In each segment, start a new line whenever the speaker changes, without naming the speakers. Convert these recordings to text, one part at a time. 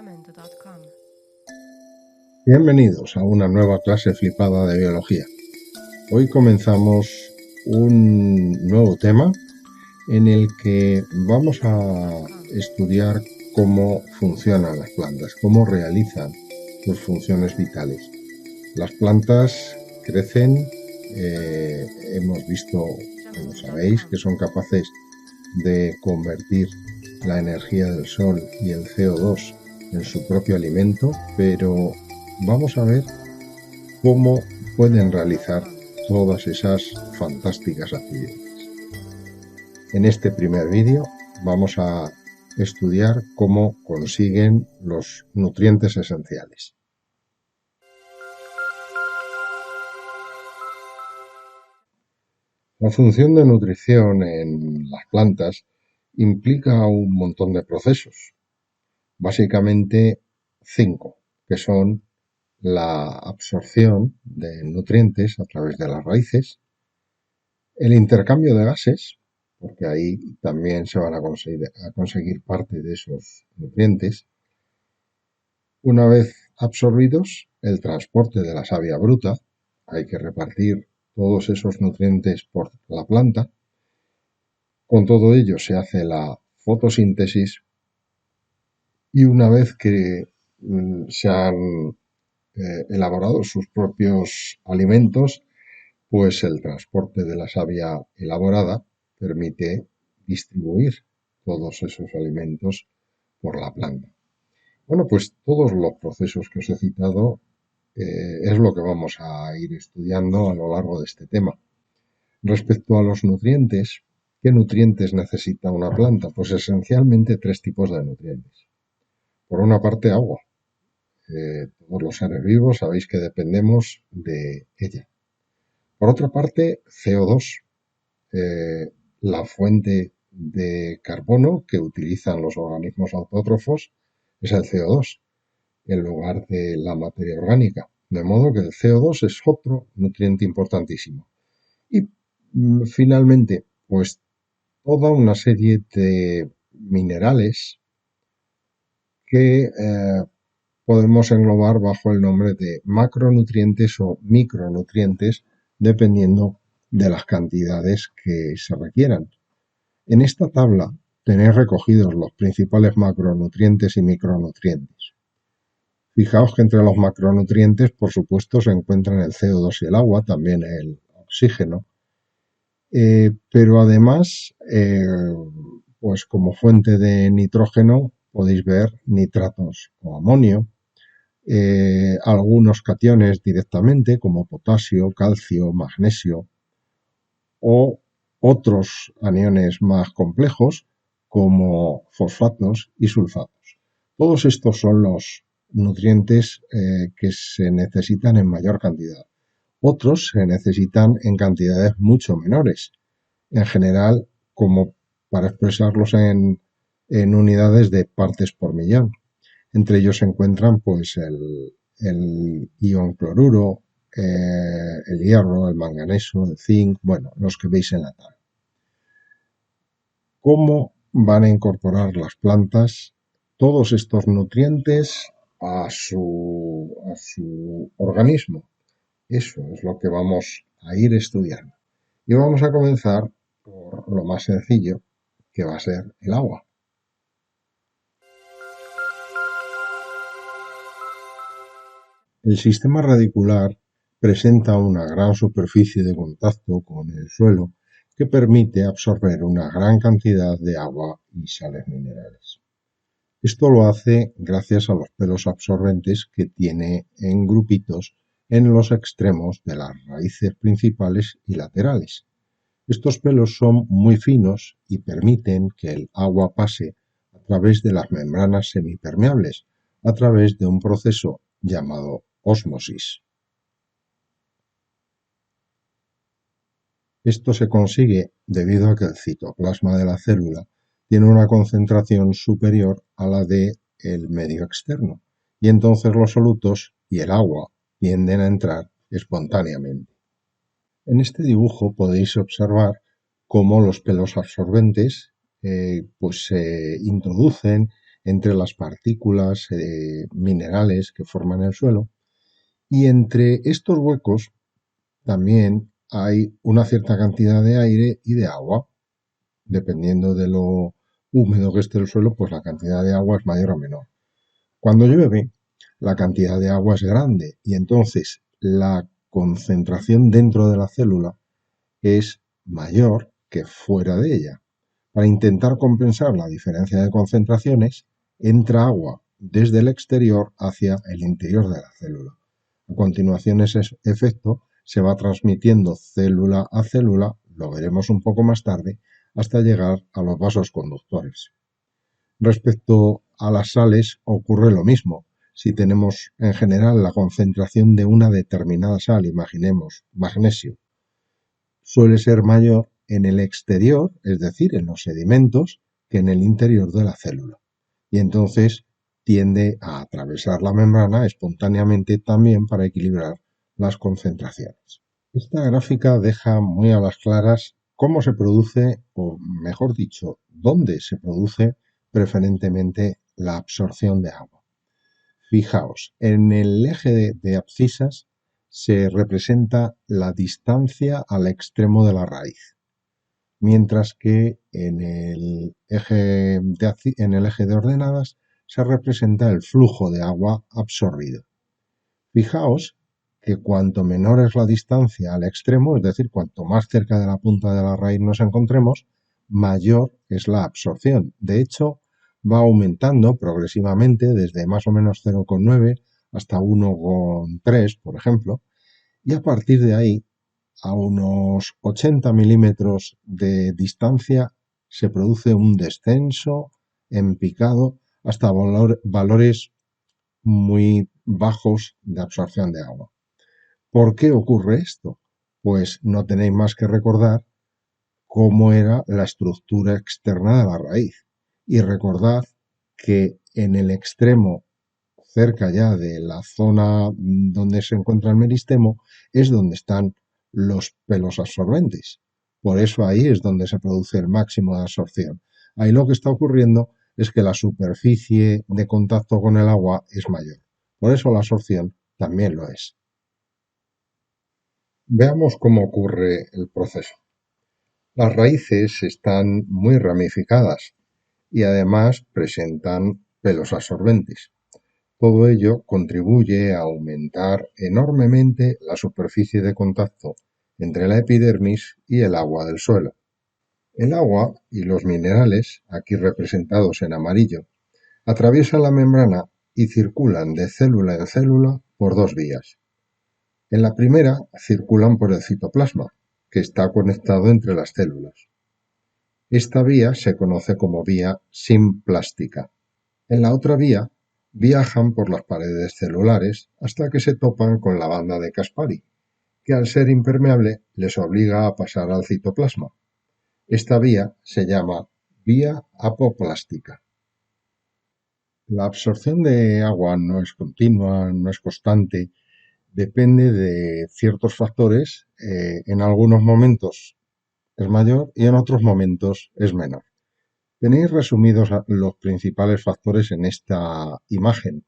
Fundamento.com.
Bienvenidos a una nueva clase flipada de biología. Hoy comenzamos un nuevo tema en el que vamos a estudiar cómo funcionan las plantas, cómo realizan sus funciones vitales. Las plantas crecen, hemos visto, como sabéis, que son capaces de convertir la energía del sol y el CO2 en su propio alimento, pero vamos a ver cómo pueden realizar todas esas fantásticas actividades. En este primer vídeo vamos a estudiar cómo consiguen los nutrientes esenciales. La función de nutrición en las plantas implica un montón de procesos, básicamente 5, que son la absorción de nutrientes a través de las raíces, el intercambio de gases, porque ahí también se van a conseguir parte de esos nutrientes. Una vez absorbidos, el transporte de la savia bruta, hay que repartir todos esos nutrientes por la planta. Con todo ello se hace la fotosíntesis y una vez que se han elaborado sus propios alimentos, pues el transporte de la savia elaborada permite distribuir todos esos alimentos por la planta. Bueno, pues todos los procesos que os he citado es lo que vamos a ir estudiando a lo largo de este tema. Respecto a los nutrientes, ¿qué nutrientes necesita una planta? Pues esencialmente 3 tipos de nutrientes. Por una parte, agua. Todos los seres vivos sabéis que dependemos de ella. Por otra parte, CO2, la fuente de carbono que utilizan los organismos autótrofos es el CO2 en lugar de la materia orgánica. De modo que el CO2 es otro nutriente importantísimo. Y finalmente, pues toda una serie de minerales que podemos englobar bajo el nombre de macronutrientes o micronutrientes, dependiendo de las cantidades que se requieran. En esta tabla tenéis recogidos los principales macronutrientes y micronutrientes. Fijaos que entre los macronutrientes, por supuesto, se encuentran el CO2 y el agua, también el oxígeno, pero además, pues como fuente de nitrógeno podéis ver nitratos o amonio, algunos cationes directamente como potasio, calcio, magnesio o otros aniones más complejos como fosfatos y sulfatos. Todos estos son los nutrientes que se necesitan en mayor cantidad. Otros se necesitan en cantidades mucho menores, en general como para expresarlos en unidades de partes por millón. Entre ellos se encuentran pues el ion cloruro, el hierro, el manganeso, el zinc, bueno, los que veis en la tabla. ¿Cómo van a incorporar las plantas todos estos nutrientes a su organismo? Eso es lo que vamos a ir estudiando. Y vamos a comenzar por lo más sencillo, que va a ser el agua. El sistema radicular presenta una gran superficie de contacto con el suelo que permite absorber una gran cantidad de agua y sales minerales. Esto lo hace gracias a los pelos absorbentes que tiene en grupitos en los extremos de las raíces principales y laterales. Estos pelos son muy finos y permiten que el agua pase a través de las membranas semipermeables, a través de un proceso llamado ósmosis. Esto se consigue debido a que el citoplasma de la célula tiene una concentración superior a la del medio externo y entonces los solutos y el agua tienden a entrar espontáneamente. En este dibujo podéis observar cómo los pelos absorbentes pues se introducen entre las partículas minerales que forman el suelo, y entre estos huecos también hay una cierta cantidad de aire y de agua. Dependiendo de lo húmedo que esté el suelo, pues la cantidad de agua es mayor o menor. Cuando llueve, la cantidad de agua es grande y entonces la concentración dentro de la célula es mayor que fuera de ella. Para intentar compensar la diferencia de concentraciones, entra agua desde el exterior hacia el interior de la célula. A continuación, ese efecto se va transmitiendo célula a célula, lo veremos un poco más tarde, hasta llegar a los vasos conductores. Respecto a las sales ocurre lo mismo. Si tenemos en general la concentración de una determinada sal, imaginemos magnesio, suele ser mayor en el exterior, es decir, en los sedimentos, que en el interior de la célula. Y entonces tiende a atravesar la membrana espontáneamente también para equilibrar las concentraciones. Esta gráfica deja muy a las claras cómo se produce, o mejor dicho, dónde se produce preferentemente la absorción de agua. Fijaos, en el eje de abscisas se representa la distancia al extremo de la raíz, mientras que en el eje de ordenadas se representa el flujo de agua absorbido. Fijaos que cuanto menor es la distancia al extremo, es decir, cuanto más cerca de la punta de la raíz nos encontremos, mayor es la absorción. De hecho, va aumentando progresivamente desde más o menos 0,9 hasta 1,3, por ejemplo, y a partir de ahí, a unos 80 milímetros de distancia, se produce un descenso en picado hasta valores muy bajos de absorción de agua. ¿Por qué ocurre esto? Pues no tenéis más que recordar cómo era la estructura externa de la raíz. Y recordad que en el extremo, cerca ya de la zona donde se encuentra el meristemo, es donde están los pelos absorbentes. Por eso ahí es donde se produce el máximo de absorción. Ahí lo que está ocurriendo es que la superficie de contacto con el agua es mayor. Por eso la absorción también lo es. Veamos cómo ocurre el proceso. Las raíces están muy ramificadas y además presentan pelos absorbentes. Todo ello contribuye a aumentar enormemente la superficie de contacto entre la epidermis y el agua del suelo. El agua y los minerales, aquí representados en amarillo, atraviesan la membrana y circulan de célula en célula por dos vías. En la primera circulan por el citoplasma, que está conectado entre las células. Esta vía se conoce como vía simplástica. En la otra vía viajan por las paredes celulares hasta que se topan con la banda de Caspari, que al ser impermeable les obliga a pasar al citoplasma. Esta vía se llama vía apoplástica. La absorción de agua no es continua, no es constante, depende de ciertos factores, en algunos momentos es mayor y en otros momentos es menor. Tenéis resumidos los principales factores en esta imagen.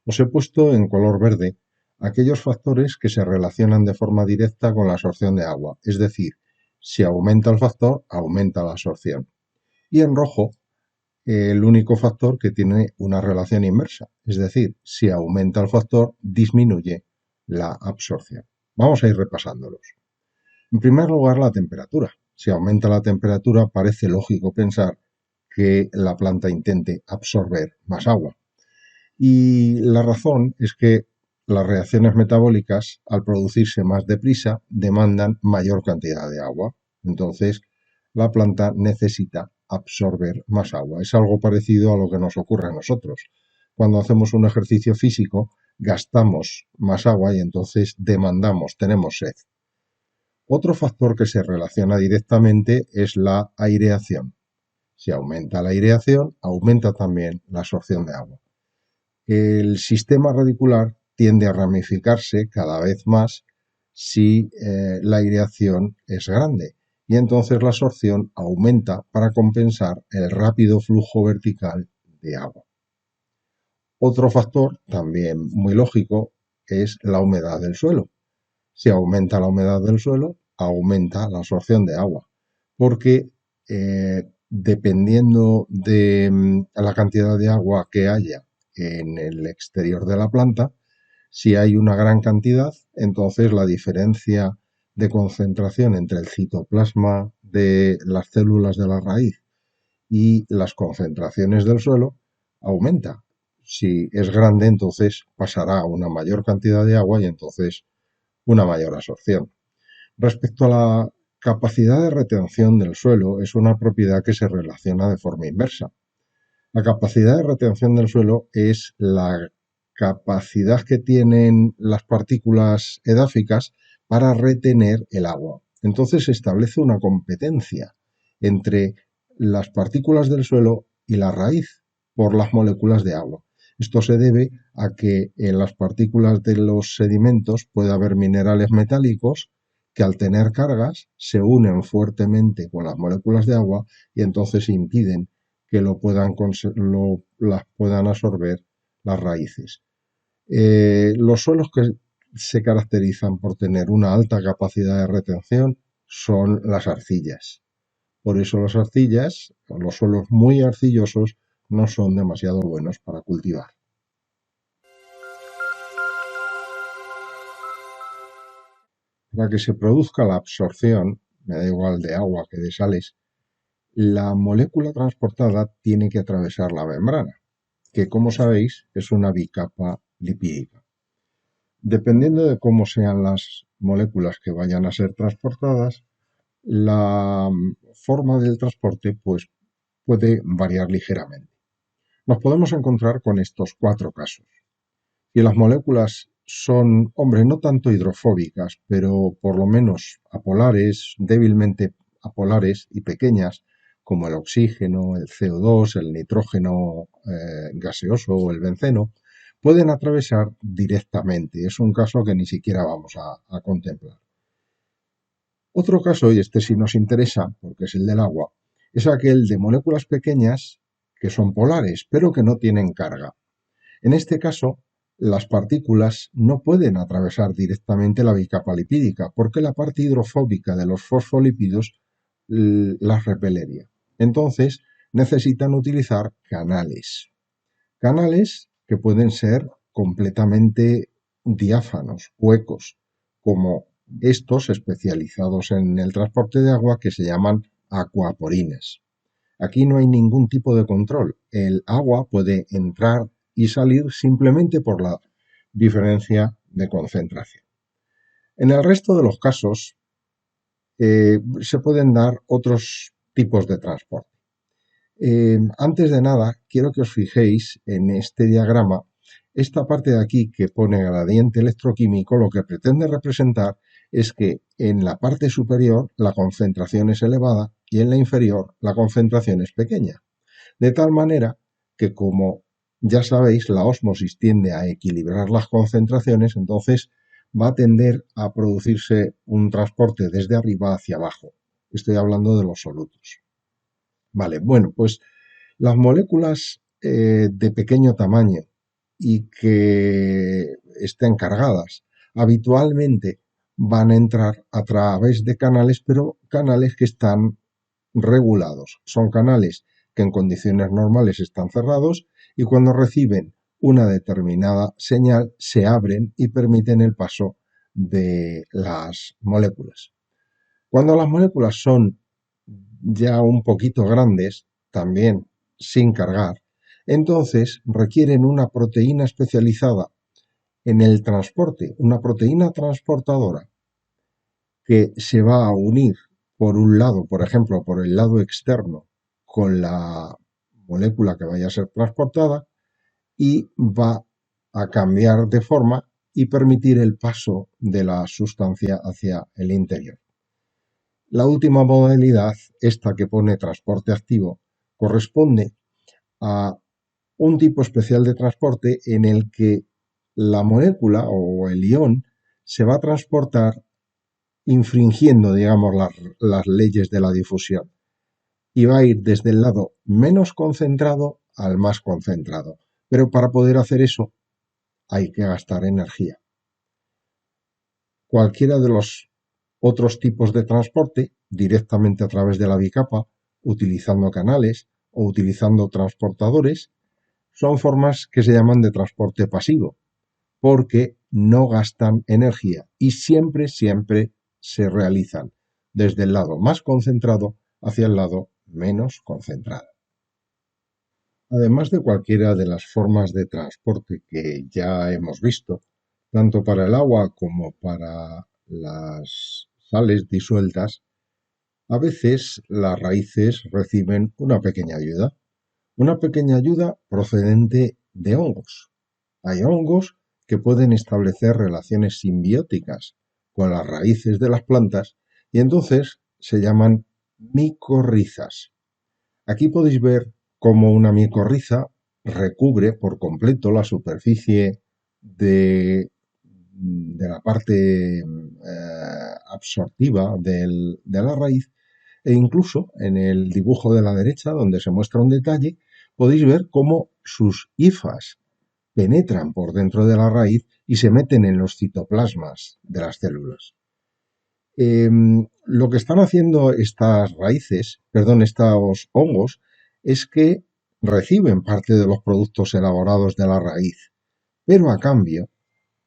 Os he puesto en color verde aquellos factores que se relacionan de forma directa con la absorción de agua, es decir, si aumenta el factor, aumenta la absorción. Y en rojo, el único factor que tiene una relación inversa, es decir, si aumenta el factor, disminuye la absorción. Vamos a ir repasándolos. En primer lugar, la temperatura. Si aumenta la temperatura, parece lógico pensar que la planta intente absorber más agua. Y la razón es que las reacciones metabólicas, al producirse más deprisa, demandan mayor cantidad de agua. Entonces, la planta necesita absorber más agua. Es algo parecido a lo que nos ocurre a nosotros. Cuando hacemos un ejercicio físico, gastamos más agua y entonces demandamos, tenemos sed. Otro factor que se relaciona directamente es la aireación. Si aumenta la aireación, aumenta también la absorción de agua. El sistema radicular tiende a ramificarse cada vez más si la aireación es grande y entonces la absorción aumenta para compensar el rápido flujo vertical de agua. Otro factor también muy lógico es la humedad del suelo. Si aumenta la humedad del suelo, aumenta la absorción de agua, porque dependiendo de la cantidad de agua que haya en el exterior de la planta, si hay una gran cantidad, entonces la diferencia de concentración entre el citoplasma de las células de la raíz y las concentraciones del suelo aumenta. Si es grande, entonces pasará a una mayor cantidad de agua y entonces una mayor absorción. Respecto a la capacidad de retención del suelo, es una propiedad que se relaciona de forma inversa. La capacidad de retención del suelo es la capacidad que tienen las partículas edáficas para retener el agua. Entonces se establece una competencia entre las partículas del suelo y la raíz por las moléculas de agua. Esto se debe a que en las partículas de los sedimentos puede haber minerales metálicos que al tener cargas se unen fuertemente con las moléculas de agua y entonces impiden que las puedan absorber las raíces. Los suelos que se caracterizan por tener una alta capacidad de retención son las arcillas. Por eso las arcillas, los suelos muy arcillosos, no son demasiado buenos para cultivar. Para que se produzca la absorción, me da igual de agua que de sales, la molécula transportada tiene que atravesar la membrana, que como sabéis es una bicapa lipídica. Dependiendo de cómo sean las moléculas que vayan a ser transportadas, la forma del transporte pues, puede variar ligeramente. Nos podemos encontrar con estos 4 casos. Si las moléculas son, hombre, no tanto hidrofóbicas, pero por lo menos apolares, débilmente apolares y pequeñas, como el oxígeno, el CO2, el nitrógeno gaseoso o el benceno, pueden atravesar directamente. Es un caso que ni siquiera vamos a contemplar. Otro caso, y este sí nos interesa, porque es el del agua, es aquel de moléculas pequeñas que son polares, pero que no tienen carga. En este caso, las partículas no pueden atravesar directamente la bicapa lipídica, porque la parte hidrofóbica de los fosfolípidos las repelería. Entonces, necesitan utilizar canales. Canales que pueden ser completamente diáfanos, huecos, como estos especializados en el transporte de agua que se llaman acuaporines. Aquí no hay ningún tipo de control. El agua puede entrar y salir simplemente por la diferencia de concentración. En el resto de los casos se pueden dar otros tipos de transporte. Antes de nada, quiero que os fijéis en este diagrama. Esta parte de aquí que pone gradiente electroquímico lo que pretende representar es que en la parte superior la concentración es elevada y en la inferior la concentración es pequeña. De tal manera que, como ya sabéis, la ósmosis tiende a equilibrar las concentraciones, entonces va a tender a producirse un transporte desde arriba hacia abajo. Estoy hablando de los solutos. Vale, bueno, pues las moléculas de pequeño tamaño y que estén cargadas habitualmente van a entrar a través de canales, pero canales que están regulados. Son canales que en condiciones normales están cerrados y cuando reciben una determinada señal se abren y permiten el paso de las moléculas. Cuando las moléculas son ya un poquito grandes, también sin cargar, entonces requieren una proteína especializada en el transporte, una proteína transportadora que se va a unir por un lado, por ejemplo, por el lado externo con la molécula que vaya a ser transportada y va a cambiar de forma y permitir el paso de la sustancia hacia el interior. La última modalidad, esta que pone transporte activo, corresponde a un tipo especial de transporte en el que la molécula o el ión se va a transportar infringiendo, digamos, las leyes de la difusión y va a ir desde el lado menos concentrado al más concentrado. Pero para poder hacer eso hay que gastar energía. Cualquiera de los otros tipos de transporte, directamente a través de la bicapa, utilizando canales o utilizando transportadores, son formas que se llaman de transporte pasivo, porque no gastan energía y siempre se realizan desde el lado más concentrado hacia el lado menos concentrado. Además de cualquiera de las formas de transporte que ya hemos visto, tanto para el agua como para las sales disueltas, a veces las raíces reciben una pequeña ayuda procedente de hongos. Hay hongos que pueden establecer relaciones simbióticas con las raíces de las plantas y entonces se llaman micorrizas. Aquí podéis ver cómo una micorriza recubre por completo la superficie de la parte absortiva de la raíz, e incluso en el dibujo de la derecha, donde se muestra un detalle, podéis ver cómo sus hifas penetran por dentro de la raíz y se meten en los citoplasmas de las células. Lo que están haciendo estos hongos, es que reciben parte de los productos elaborados de la raíz, pero a cambio,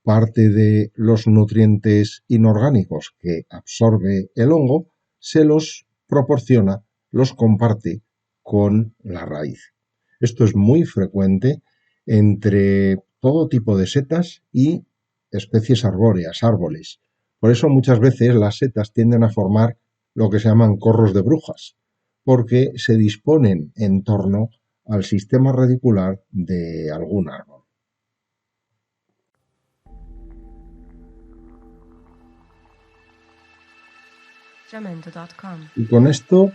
parte de los nutrientes inorgánicos que absorbe el hongo se los proporciona, los comparte con la raíz. Esto es muy frecuente entre todo tipo de setas y especies arbóreas, árboles. Por eso muchas veces las setas tienden a formar lo que se llaman corros de brujas, porque se disponen en torno al sistema radicular de algún árbol. Y con esto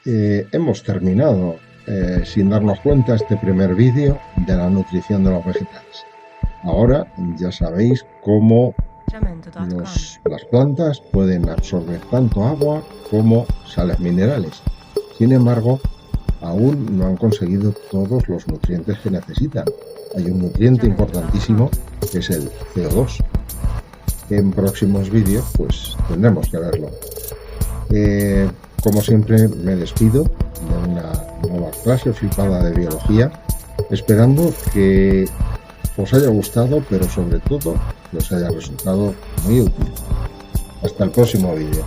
hemos terminado, sin darnos cuenta, este primer vídeo de la nutrición de los vegetales. Ahora ya sabéis cómo las plantas pueden absorber tanto agua como sales minerales. Sin embargo, aún no han conseguido todos los nutrientes que necesitan. Hay un nutriente importantísimo que es el CO2. En próximos vídeos pues tendremos que verlo. Como siempre me despido de una nueva clase flipada de biología, esperando que os haya gustado, pero sobre todo que os haya resultado muy útil. Hasta el próximo vídeo.